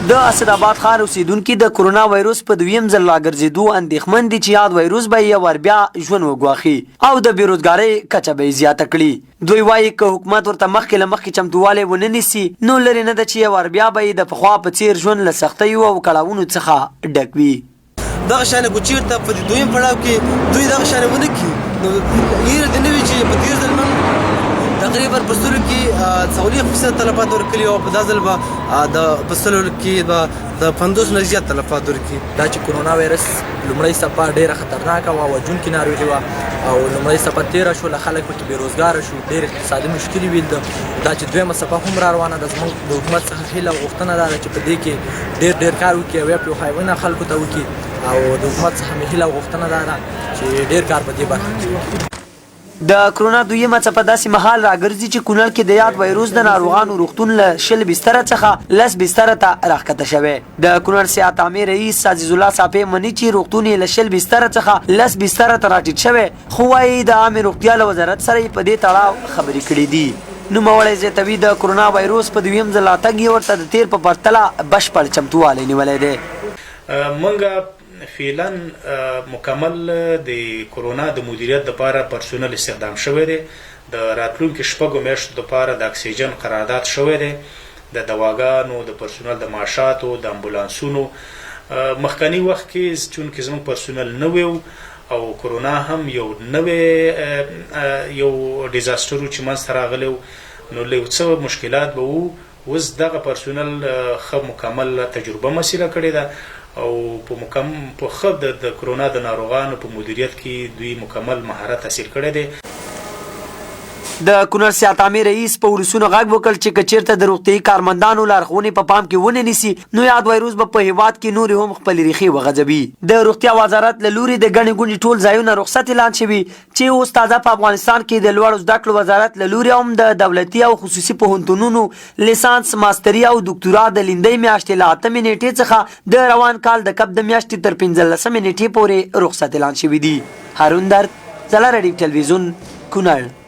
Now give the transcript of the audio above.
د اسداباد ښار اوسیدونکي د کرونا وایروس په دویم ځل راګرځېدو اندېښمن دي چې یاد وایروس به یې ور بیا ژوند وګواښي او د بېروزګارۍ کچه به یې زیاته کړي. دوی وایي که حکومت ورته مخکې له مخکې چمتووالی ونه نیسي نو لرې نه ده چې ور بیا به یې د پخوا په څېر ژوند له سختیو او کړاوونو څخه ډک وي. دغه شانې خو چېرته په دې دویم پړاو کې دوی دغه شانې ونه کړي نو هیله دې نه وي چې په تېر ځل تقریبا په سلو کې 40% تلفات ورکړي او په دا ځل به په سلو کې به د 50 نه زیات تلفات ورکړي. دا چې کرونا وایرس لومړۍ څپه ډېره خطرناکه وه، وژونکې ناروغي وه او لومړۍ څپه تېره شوله، خلک پکې بېروزګاره شو، ډېر اقتصادي مشکلې وي. دا چې دویمه څپه هم را روانه ده، زموږ د حکومت څخه هیله او غوښتنه دا ده چې په دې کې ډېر کار وکړي او یا پوهاوی خلکو ته وکړي او د حکومت څخه مې هیله او غوښتنه دا ده چې ډېر کار په دې برخه کې وکړي. د کرونا دویمه څپه داسې مهال راګرځي چې کونړ کې د یاد وایروس د ناروغانو روغتون له 20 بستره څخه 10 بستره ته راښکته شوی. د کونړ صحت عامې رئیس عزیز الله صافی مني چې روغتون یې له 20 بستره څخه 10 بستره ته راټیټ شوی، خو وایي د عامې روغتیا له وزارت سره یې په دې تړاو خبرې کړې دي. نوموړی زیاتوي د کرونا وایروس په دویم ځل راتګ یې ورته د تېر په پرتله بشپړ چمتووالی نیولی دی. موږ فعلا مکمل د کرونا د مدیریت لپاره پرسونل استخدام شوی دی. د راتلونکو شپږو میاشتو لپاره د اکسیجن قرارداد شوی دی، د دواګانو، د پرسونل د معاشاتو، د امبولانسونو. مخکنی وخت کې چونکې زموږ پرسونل نه وو او کرونا هم یو نوی یو ډیزاستر چې منځته راغلی و نو له څه مشکلات به وو. اوس دغه پرسونل ښه مکمل تجربه مسیره کړې ده او په ښه د کرونا د ناروغانو په مدیریت کې دوی مکمل مهارت حاصل کړی دی. د کونړ صحت عامې رئیس په ولسونو غږ وکړ چې که چېرته د روغتیایي کارمندانو لارښوونې په پام کې ونه نیسي نو یاد وایروس به په هېواد کې نورې هم خپلې ریښې وغځوي. د روغتیا وزارت له لوري د ګڼې ګوڼې ټول ځایونه رخصت اعلان شوي چې اوس تازه په افغانستان کې د لوړو زده کړو وزارت له لوري هم د دولتي او خصوصي پوهنتونونو لیسانس، ماستري او دکتورا د لیندۍ میاشتې له 8 نیټې څخه د روان کال د کب د میاشتې تر 15 نیټې پورې رخصت اعلان شوي دي. هارون درد، ځلا رډیو ټلویزیون، کونړ.